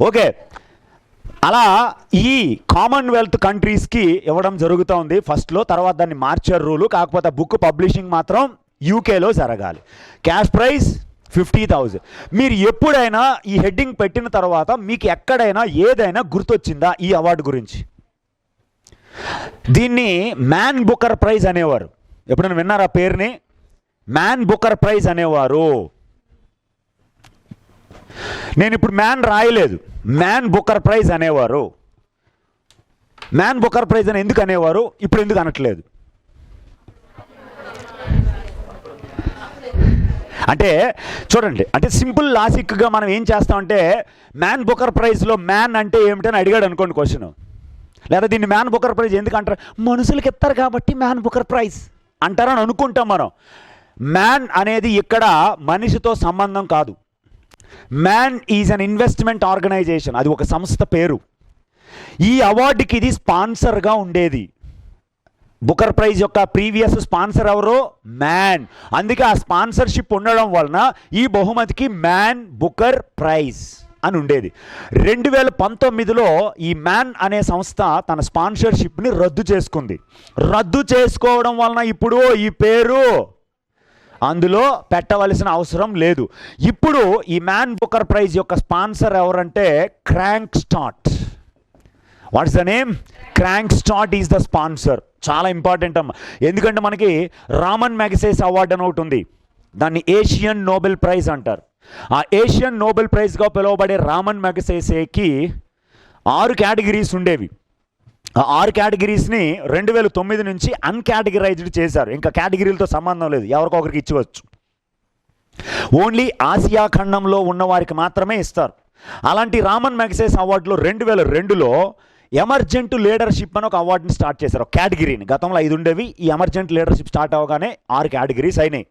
ఓకే, అలా ఈ కామన్వెల్త్ కంట్రీస్కి ఇవ్వడం జరుగుతూ ఉంది ఫస్ట్లో. తర్వాత దాన్ని మార్చారు రూలు. కాకపోతే బుక్ పబ్లిషింగ్ మాత్రం యూకేలో జరగాలి. Cash prize 50,000. మీరు ఎప్పుడైనా ఈ హెడ్డింగ్ పెట్టిన తర్వాత మీకు ఎక్కడైనా ఏదైనా గుర్తొచ్చిందా ఈ అవార్డు గురించి? దీన్ని మ్యాన్ బుకర్ ప్రైజ్ అనేవారు. ఎప్పుడైనా విన్నారా పేరుని? మ్యాన్ బుకర్ ప్రైజ్ అనేవారు. నేను ఇప్పుడు మ్యాన్ రాయలేదు, మ్యాన్ బుకర్ ప్రైజ్ అనేవారు. మ్యాన్ బుకర్ ప్రైజ్ అని ఎందుకు అనేవారు, ఇప్పుడు ఎందుకు అనట్లేదు? అంటే చూడండి, అంటే సింపుల్ లాజిక్గా మనం ఏం చేస్తామంటే, మ్యాన్ బుకర్ ప్రైజ్లో మ్యాన్ అంటే ఏమిటని అడిగాడు అనుకోండి క్వశ్చన్, లేదా దీన్ని మ్యాన్ బుకర్ ప్రైజ్ ఎందుకు అంటారు? మనుషులకి ఇస్తారు కాబట్టి మ్యాన్ బుకర్ ప్రైజ్ అంటారని అనుకుంటాం మనం. మ్యాన్ అనేది ఇక్కడ మనిషితో సంబంధం కాదు. Man is an investment organisation, అది ఒక సంస్థ పేరు. ఈ అవార్డుకి ఇది స్పాన్సర్గా ఉండేది. బుకర్ ప్రైజ్ యొక్క ప్రీవియస్ స్పాన్సర్ ఎవరు? మ్యాన్. అందుకే ఆ స్పాన్సర్షిప్ ఉండడం వలన ఈ బహుమతికి మ్యాన్ బుకర్ ప్రైజ్ అని ఉండేది. 2019లో ఈ మ్యాన్ అనే సంస్థ తన స్పాన్సర్షిప్ని రద్దు చేసుకుంది. రద్దు చేసుకోవడం వలన ఇప్పుడు ఈ పేరు అందులో పెట్టవలసిన అవసరం లేదు. ఇప్పుడు ఈ మ్యాన్ బుకర్ ప్రైజ్ యొక్క స్పాన్సర్ ఎవరంటే crank start. What's the name? Crank start is the sponsor. చాలా ఇంపార్టెంట్ అమ్మ, ఎందుకంటే మనకి రామన్ మ్యాగసైస్ అవార్డు అని ఒకటి ఉంది. దాన్ని ఏషియన్ నోబెల్ ప్రైజ్ అంటారు. ఆ ఏషియన్ నోబెల్ ప్రైజ్గా పిలువబడే రామన్ మెగసేసేకి 6 కేటగిరీస్ ఉండేవి. ఆ 6 కేటగిరీస్ని 2009 నుంచి అన్కేటగిరైజ్డ్ చేశారు. ఇంకా కేటగిరీలతో సంబంధం లేదు, ఎవరికొకరికి ఇచ్చవచ్చు. ఓన్లీ ఆసియా ఖండంలో ఉన్న వారికి మాత్రమే ఇస్తారు. అలాంటి రామన్ మెగసేస్ అవార్డులో 2002లో ఎమర్జెంట్ లీడర్షిప్ అని ఒక అవార్డుని స్టార్ట్ చేశారు, ఒక కేటగిరీని. గతంలో 5 ఉండేవి, ఈ ఎమర్జెంట్ లీడర్షిప్ స్టార్ట్ అవగానే 6 కేటగిరీస్ అయినాయి.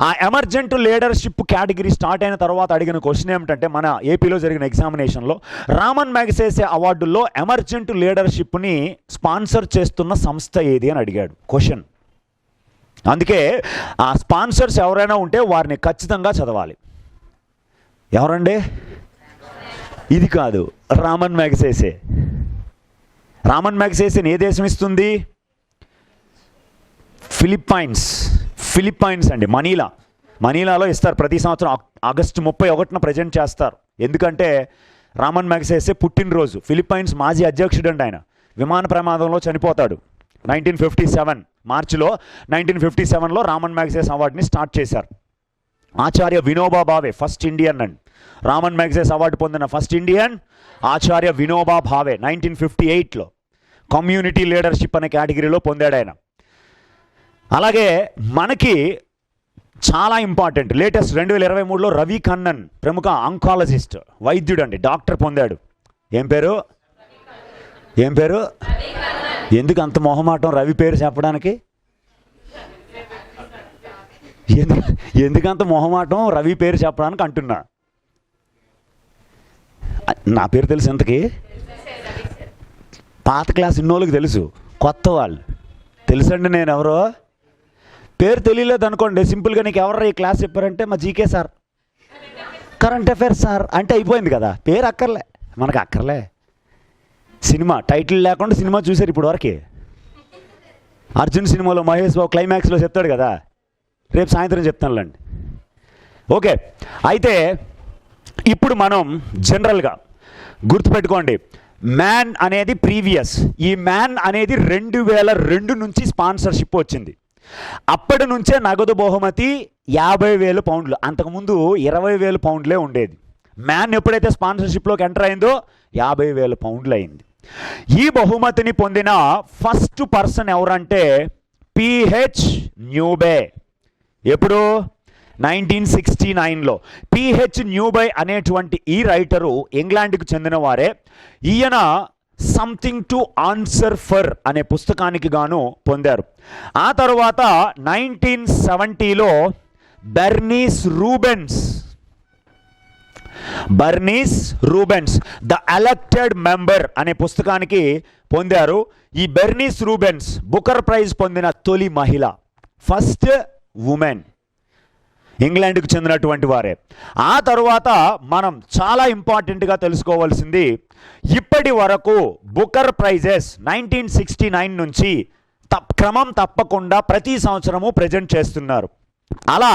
ఆ ఎమర్జెంట్ లీడర్షిప్ కేటగిరీ స్టార్ట్ అయిన తర్వాత అడిగిన క్వశ్చన్ ఏమిటంటే, మన ఏపీలో జరిగిన ఎగ్జామినేషన్లో రామన్ మెగసేసే అవార్డుల్లో ఎమర్జెంట్ లీడర్షిప్ని స్పాన్సర్ చేస్తున్న సంస్థ ఏది అని అడిగాడు క్వశ్చన్. అందుకే ఆ స్పాన్సర్స్ ఎవరైనా ఉంటే వారిని ఖచ్చితంగా చదవాలి. ఎవరండి? ఇది కాదు, రామన్ మెగసేసే. రామన్ మెగసేసేని ఏ దేశం ఇస్తుంది? ఫిలిప్పైన్స్ అండి, మనీలాలో ఇస్తారు. ప్రతి సంవత్సరం ఆగస్టు 31న ప్రజెంట్ చేస్తారు. ఎందుకంటే రామన్ మెగసేసే పుట్టినరోజు. ఫిలిప్పైన్స్ మాజీ అధ్యక్షుడు అండి ఆయన. విమాన ప్రమాదంలో చనిపోతాడు 1957 మార్చిలో. 1957లో రామన్ మెగసేస్ అవార్డుని స్టార్ట్ చేశారు. ఆచార్య వినోబా భావే ఫస్ట్ ఇండియన్ అండి. రామన్ మెగసేస్ అవార్డు పొందిన ఫస్ట్ ఇండియన్ ఆచార్య వినోబా భావే 1958లో కమ్యూనిటీ లీడర్షిప్ అనే కేటగిరీలో పొందాడు ఆయన. అలాగే మనకి చాలా ఇంపార్టెంట్ లేటెస్ట్ 2023లో రవి కన్నన్, ప్రముఖ ఆంకాలజిస్ట్, వైద్యుడు అండి, డాక్టర్ పొందాడు. ఏం పేరు? ఎందుకు అంత మొహమాటం రవి పేరు చెప్పడానికి? ఎందుకంత మొహమాటం రవి పేరు చెప్పడానికి అంటున్నా. నా పేరు తెలుసు ఎంతకి? పాత క్లాస్ ఇన్నోళ్ళకి తెలుసు, కొత్త వాళ్ళు తెలుసండి నేను ఎవరో. పేరు తెలియలేదు అనుకోండి, సింపుల్గా నీకు ఎవరు ఈ క్లాస్ చెప్పారంటే మా GK sir, current affairs sir అంటే అయిపోయింది కదా. పేరు అక్కర్లే, మనకు అక్కర్లే. సినిమా టైటిల్ లేకుండా సినిమా చూశారు ఇప్పుడు వరకే. అర్జున్ సినిమాలో మహేష్ బాబు క్లైమాక్స్లో చెప్తాడు కదా, రేపు సాయంత్రం చెప్తానులేండి. ఓకే, అయితే ఇప్పుడు మనం జనరల్గా గుర్తుపెట్టుకోండి, మ్యాన్ అనేది ప్రీవియస్. ఈ మ్యాన్ అనేది 2002 నుంచి స్పాన్సర్షిప్ వచ్చింది. అప్పటి నుంచే నగదు బహుమతి 50,000 పౌండ్లు. అంతకుముందు 20,000 పౌండ్లే ఉండేది. మ్యాన్ ఎప్పుడైతే స్పాన్సర్షిప్లోకి ఎంటర్ అయిందో 50,000 పౌండ్లు అయింది. ఈ బహుమతిని పొందిన ఫస్ట్ పర్సన్ ఎవరంటే పిహెచ్ న్యూబే. ఎప్పుడు? 1969లో. పిహెచ్ న్యూబై అనేటువంటి ఈ రైటరు ఇంగ్లాండ్కి చెందిన వారే. ఈయన సంథింగ్ టు ఆన్సర్ ఫర్ అనే పుస్తకానికి గాను పొందారు. ఆ తర్వాత 1970లో బెర్నీస్ రూబెన్స్ ద ఎలక్టెడ్ మెంబర్ అనే పుస్తకానికి పొందారు. ఈ బెర్నీస్ రూబెన్స్ బుకర్ ప్రైజ్ పొందిన తొలి మహిళ, ఫస్ట్ ఉమెన్, ఇంగ్లాండ్కి చెందినటువంటి వారే. ఆ తర్వాత మనం చాలా ఇంపార్టెంట్గా తెలుసుకోవాల్సింది, ఇప్పటి వరకు బుకర్ ప్రైజెస్ 1969 నుంచి క్రమం తప్పకుండా ప్రతి సంవత్సరము ప్రజెంట్ చేస్తున్నారు. అలా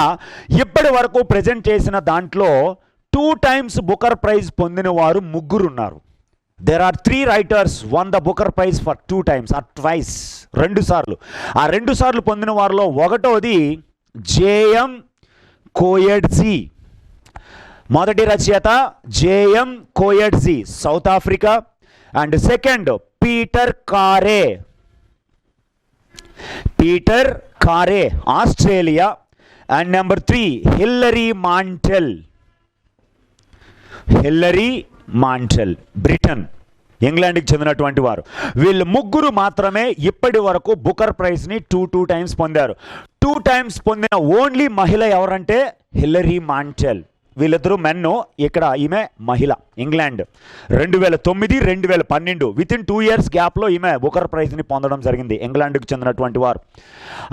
ఇప్పటి వరకు ప్రజెంట్ చేసిన దాంట్లో 2 times బుకర్ ప్రైజ్ పొందిన వారు 3 ఉన్నారు. There are 3 writers won the Booker Prize for 2 times or twice, 2 సార్లు. ఆ 2 సార్లు పొందిన వారిలో ఒకటోది జేఎం కోయెడ్జీ, మొదటి రచయిత J M Coetzee, South Africa. And second Peter Carey, Australia. And number 3 Hilary Mantel, Britain, ఇంగ్లాండ్కి చెందినటువంటి వారు. వీళ్ళు 3 మాత్రమే ఇప్పటి వరకు బుకర్ ప్రైజ్ని 2 times పొందారు. 2 times పొందిన ఓన్లీ మహిళ ఎవరంటే హిల్లరీ మాంటెల్. వీళ్ళిద్దరూ మెన్ను, ఇక్కడ ఈమె మహిళ. ఇంగ్లాండ్ 2009, 2012 వితిన్ 2 years గ్యాప్లో ఈమె బుకర్ ప్రైజ్ని పొందడం జరిగింది, ఇంగ్లాండ్కి చెందినటువంటి వారు.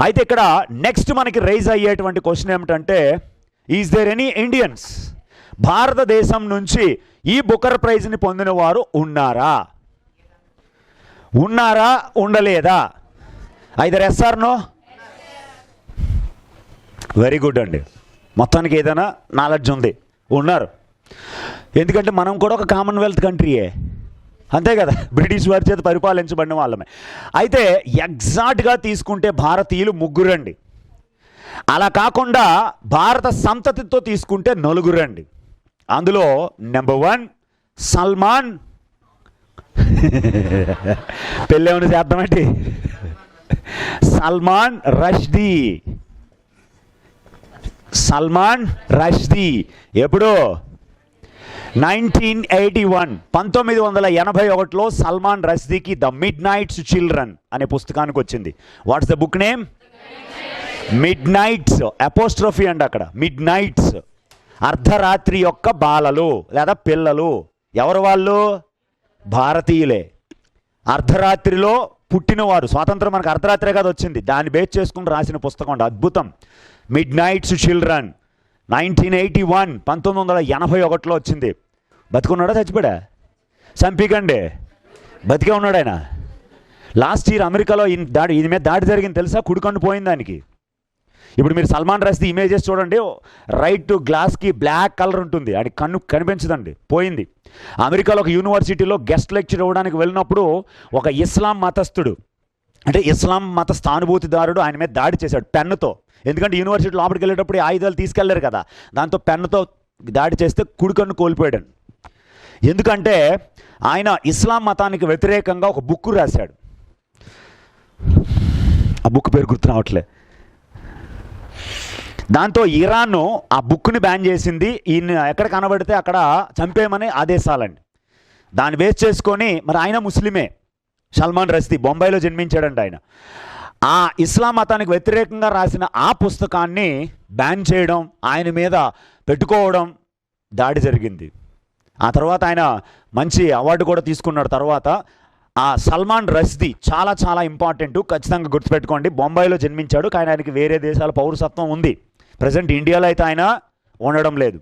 అయితే ఇక్కడ నెక్స్ట్ మనకి రైజ్ అయ్యేటువంటి క్వశ్చన్ ఏమిటంటే, ఈజ్ దేర్ ఎనీ ఇండియన్స్? భారతదేశం నుంచి ఈ బుకర్ ప్రైజ్ని పొందిన వారు ఉన్నారా, ఉండలేదా? Either yes or no? Very good అండి, మొత్తానికి ఏదైనా నాలెడ్జ్ ఉంది, ఉన్నారు. ఎందుకంటే మనం కూడా ఒక కామన్వెల్త్ కంట్రీయే, అంతే కదా, బ్రిటిష్ వారి చేత పరిపాలించబడిన వాళ్ళమే. అయితే ఎగ్జాక్ట్గా తీసుకుంటే భారతీయులు 3 అండి. అలా కాకుండా భారత సంతతితో తీసుకుంటే నలుగురు అండి. అందులో నెంబర్ 1 సల్మాన్. పెళ్ళేమని చేద్దామండి. సల్మాన్ రష్దీ. సల్మాన్ రష్దీ ఎప్పుడు? 1981లో సల్మాన్ రష్దీకి ద మిడ్ నైట్స్ చిల్డ్రన్ అనే పుస్తకానికి వచ్చింది. What's the book name? Midnight's, apostrophe అండి అక్కడ. మిడ్ నైట్స్, అర్ధరాత్రి యొక్క బాలలు లేదా పిల్లలు. ఎవరు వాళ్ళు? భారతీయులే. అర్ధరాత్రిలో పుట్టినవారు. స్వాతంత్రం మనకు అర్ధరాత్రే కదా వచ్చింది, దాన్ని బేస్ చేసుకుని రాసిన పుస్తకం అండి. అద్భుతం. మిడ్ నైట్స్ చిల్డ్రన్ 1981లో వచ్చింది. బతికున్నాడా చచ్చిపోయాడా? చంపికండి. బతికే ఉన్నాడు ఆయన. లాస్ట్ ఇయర్ అమెరికాలో ఈయన మీద దాడి జరిగింది తెలుసా? కుడికన్ను పోయింది దానికి. ఇప్పుడు మీరు సల్మాన్ రష్దీ ఇమేజెస్ చూడండి, రైట్ గ్లాస్కి బ్లాక్ కలర్ ఉంటుంది, అది కన్ను కనిపించదండి, పోయింది. అమెరికాలో ఒక యూనివర్సిటీలో గెస్ట్ లెక్చర్ ఇవ్వడానికి వెళ్ళినప్పుడు ఒక ఇస్లాం మతస్థుడు, అంటే ఇస్లాం మత స్థానుభూతిదారుడు ఆయన మీద దాడి చేశాడు పెన్నుతో. ఎందుకంటే యూనివర్సిటీ లోపలికి వెళ్ళేటప్పుడు ఆయుధాలు తీసుకెళ్లారు కదా, దాంతో పెన్నుతో దాడి చేస్తే కుడికన్ను కోల్పోయాడు. ఎందుకంటే ఆయన ఇస్లాం మతానికి వ్యతిరేకంగా ఒక బుక్ రాశాడు. ఆ బుక్ పేరు గుర్తు రావట్లే. దాంతో ఇరాన్ ఆ బుక్ని బ్యాన్ చేసింది. ఈయన ఎక్కడ కనబడితే అక్కడ చంపేయమని ఆదేశాలండి. దాన్ని బేస్ చేసుకొని మరి ఆయన ముస్లిమే, సల్మాన్ రష్దీ బొంబాయిలో జన్మించాడండి ఆయన. ఆ ఇస్లాం మతానికి వ్యతిరేకంగా రాసిన ఆ పుస్తకాన్ని బ్యాన్ చేయడం, ఆయన మీద పెట్టుకోవడం, దాడి జరిగింది. ఆ తర్వాత ఆయన మంచి అవార్డు కూడా తీసుకున్నాడు. తర్వాత ఆ సల్మాన్ రష్దీ చాలా చాలా ఇంపార్టెంట్, ఖచ్చితంగా గుర్తుపెట్టుకోండి. బొంబాయిలో జన్మించాడు, కానీ ఆయనకి వేరే దేశాల పౌరసత్వం ఉంది. ప్రజెంట్ ఇండియాలో అయితే ఆయన ఉండడం లేదు.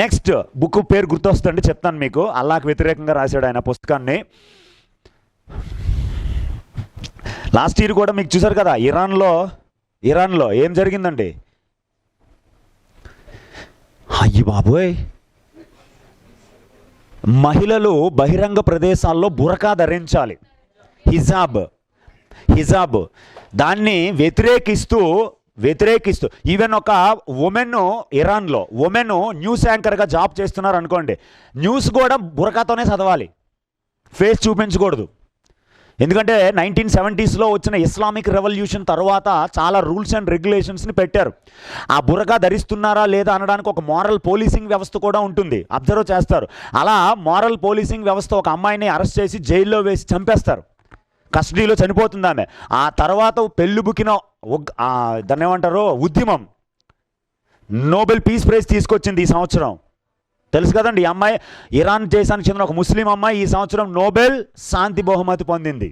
నెక్స్ట్ బుక్ పేరు గుర్తొస్తుందండి, చెప్తాను మీకు. అల్లాహ్కి వ్యతిరేకంగా రాశాడు ఆయన పుస్తకాన్ని. లాస్ట్ ఇయర్ కూడా మీకు చూసారు కదా, ఇరాన్లో ఏం జరిగిందండి? అయ్యి బాబోయ్, మహిళలు బహిరంగ ప్రదేశాల్లో బురకా ధరించాలి, హిజాబ్. దాన్ని వ్యతిరేకిస్తూ ఈవెన్ ఒక ఇరాన్లో ఉమెన్ న్యూస్ యాంకర్గా జాబ్ చేస్తున్నారు అనుకోండి, న్యూస్ కూడా బురకాతోనే చదవాలి, ఫేస్ చూపించకూడదు. ఎందుకంటే 1970sలో వచ్చిన ఇస్లామిక్ రెవల్యూషన్ తర్వాత చాలా రూల్స్ అండ్ రెగ్యులేషన్స్ని పెట్టారు. ఆ బురకా ధరిస్తున్నారా లేదా అనడానికి ఒక మోరల్ పోలీసింగ్ వ్యవస్థ కూడా ఉంటుంది, అబ్జర్వ్ చేస్తారు. అలా మోరల్ పోలీసింగ్ వ్యవస్థ ఒక అమ్మాయిని అరెస్ట్ చేసి జైల్లో వేసి చంపేస్తారు, కస్టడీలో చనిపోతుంది ఆమె. ఆ తర్వాత పెళ్ళిబుకిన దాన్ని ఏమంటారు, ఉద్యమం, నోబెల్ పీస్ ప్రైజ్ తీసుకొచ్చింది ఈ సంవత్సరం. తెలుసు కదండి, ఈ అమ్మాయి ఇరాన్ దేశానికి చెందిన ఒక ముస్లిం అమ్మాయి ఈ సంవత్సరం నోబెల్ శాంతి బహుమతి పొందింది.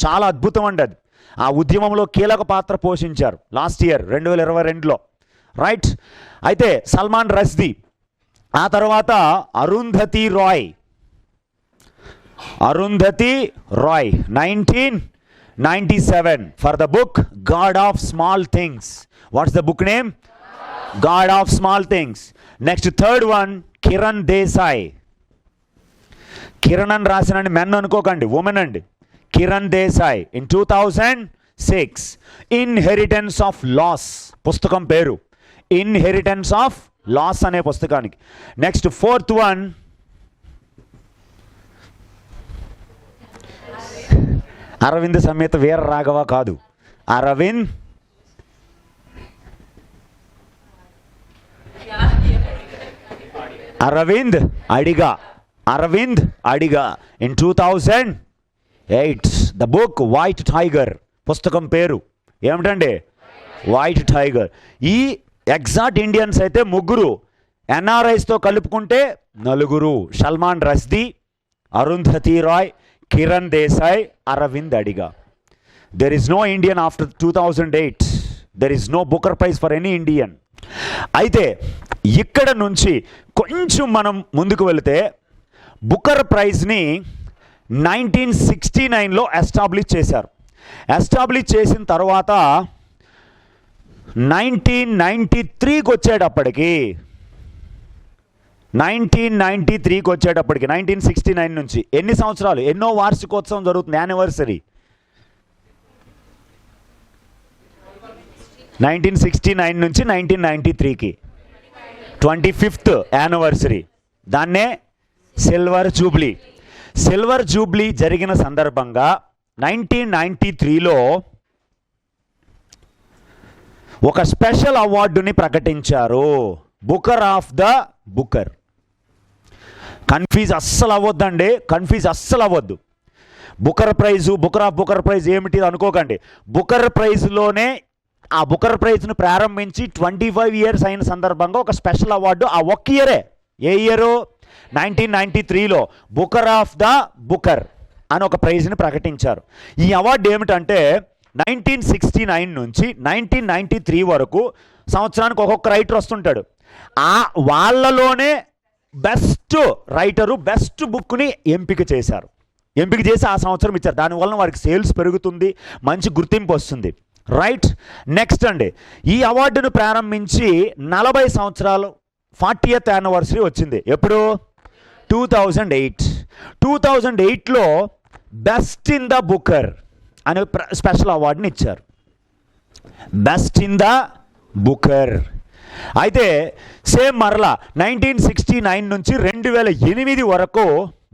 చాలా అద్భుతం అండి అది. ఆ ఉద్యమంలో కీలక పాత్ర పోషించారు లాస్ట్ ఇయర్ 2022లో, రైట్. అయితే సల్మాన్ రష్దీ. ఆ తర్వాత Arundhati Roy 1997 for the book God of Small Things. What's the book name? God of Small Things. Next, third one, Kiran Desai. Kiran అని రాసినండి, మెన్ అనుకోకండి, ఉమెన్ అండి. Kiran Desai in 2006. Inheritance of loss పుస్తకం పేరు, ఇన్హెరిటెన్స్ ఆఫ్ లాస్ అనే పుస్తకానికి. నెక్స్ట్ ఫోర్త్ వన్, అరవింద్ సమేత వీర రాఘవ కాదు, Arvind Adiga in 2008. The book White Tiger పుస్తకం పేరు ఏమిటండి? White Tiger. ఈ ఎగ్జాక్ట్ ఇండియన్స్ అయితే ముగ్గురు, ఎన్ఆర్ఐస్తో కలుపుకుంటే నలుగురు: Salman Rushdie, Arundhati Roy, Kiran Desai, Aravind Adiga. There is no Indian after 2008. There is no Booker prize for any Indian. అయితే ఇక్కడ నుంచి కొంచెం మనం ముందుకు వెళితే బుకర్ ప్రైజ్ని 1969లో ఎస్టాబ్లిష్ చేశారు. ఎస్టాబ్లిష్ చేసిన తర్వాత 1993కి వచ్చేటప్పటికి 1969 నుంచి ఎన్ని సంవత్సరాలు, ఎన్నో వార్షికోత్సవం జరుగుతుంది, యానివర్సరీ? 1969 నుంచి 1993కి 25th యానివర్సరీ, దాన్నే సిల్వర్ జూబ్లీ. సిల్వర్ జూబ్లీ జరిగిన సందర్భంగా 1993లో ఒక స్పెషల్ అవార్డుని ప్రకటించారు, Booker of the Booker. Confuse అస్సలు అవ్వద్దండి, కన్ఫ్యూజ్ అస్సలు అవ్వద్దు. Booker prize, Booker of Booker prize ఏమిటి అనుకోకండి. బుకర్ ప్రైజ్లోనే ఆ బుకర్ ప్రైజ్ను ప్రారంభించి 25 years అయిన సందర్భంగా ఒక స్పెషల్ అవార్డు ఆ ఒక్క ఇయరే, ఏ ఇయరు 1993లో బుకర్ ఆఫ్ ద బుకర్ అని ఒక ప్రైజ్ని ప్రకటించారు. ఈ అవార్డు ఏమిటంటే 1969 నుంచి 1993 వరకు సంవత్సరానికి ఒక్కొక్క రైటర్ వస్తుంటాడు. వాళ్ళలోనే బెస్ట్ రైటరు, బెస్ట్ బుక్ని ఎంపిక చేసి ఆ సంవత్సరం ఇచ్చారు. దానివల్ల వారికి సేల్స్ పెరుగుతుంది, మంచి గుర్తింపు వస్తుంది. రైట్. నెక్స్ట్ అండి, ఈ అవార్డును ప్రారంభించి 40 సంవత్సరాలు 40th యానివర్సరీ వచ్చింది. ఎప్పుడు? 2008లో బెస్ట్ ఇన్ ద బుకర్ అనే స్పెషల్ అవార్డుని ఇచ్చారు. Best in the Booker. అయితే సేమ్ మరలా 1969 నుంచి 2008 వరకు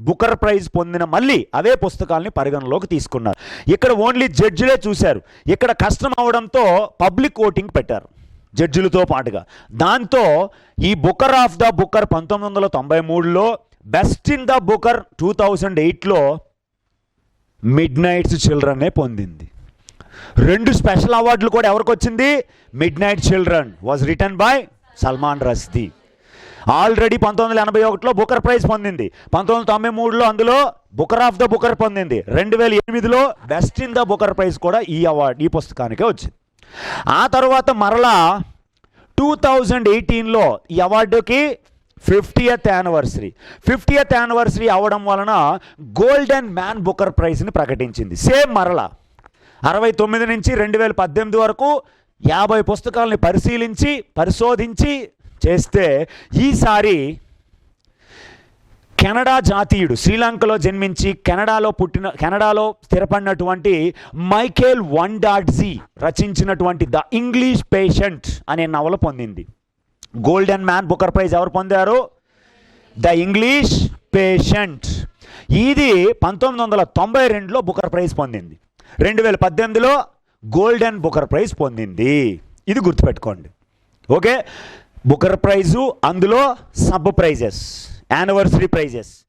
బుకర్ ప్రైజ్ పొందిన మళ్ళీ అవే పుస్తకాలని పరిగణలోకి తీసుకున్నారు. ఇక్కడ ఓన్లీ జడ్జిలే చూశారు. ఇక్కడ కష్టం అవడంతో పబ్లిక్ ఓటింగ్ పెట్టారు జడ్జిలతో పాటుగా. దాంతో ఈ బుకర్ ఆఫ్ ద బుకర్ 1993లో, బెస్ట్ ఇన్ ద బుకర్ 2008లో మిడ్ నైట్స్ చిల్డ్రనే పొందింది. 2 స్పెషల్ అవార్డులు కూడా ఎవరికి వచ్చింది? Midnight children was written by Salman Rushdie. Already 1981లో బుకర్ ప్రైజ్ పొందింది, 1993లో అందులో బుకర్ ఆఫ్ ద బుకర్ పొందింది, 2008లో best in the Booker prize కూడా ఈ అవార్డు, ఈ పుస్తకానికే వచ్చింది. ఆ తర్వాత మరలా 2018లో ఈ అవార్డుకి 50th యానివర్సరీ అవడం వలన గోల్డెన్ మ్యాన్ బుకర్ ప్రైజ్ని ప్రకటించింది. సేమ్ మరలా 69 నుంచి 2018 వరకు 50 పుస్తకాలని పరిశోధించి చేస్తే ఈసారి కెనడా జాతీయుడు, శ్రీలంకలో జన్మించి కెనడాలో స్థిరపడినటువంటి మైకేల్ వండార్డ్జీ రచించినటువంటి ద ఇంగ్లీష్ పేషెంట్ అనే నవల పొందింది. గోల్డెన్ మ్యాన్ బుకర్ ప్రైజ్ ఎవరు పొందారు? The English patient. ఇది 1992లో బుకర్ ప్రైజ్ పొందింది, 2018లో గోల్డెన్ బుకర్ ప్రైజ్ పొందింది. ఇది గుర్తుపెట్టుకోండి. ఓకే. బుకర్ ప్రైజు, అందులో సబ్ ప్రైజెస్, యానివర్సరీ ప్రైజెస్.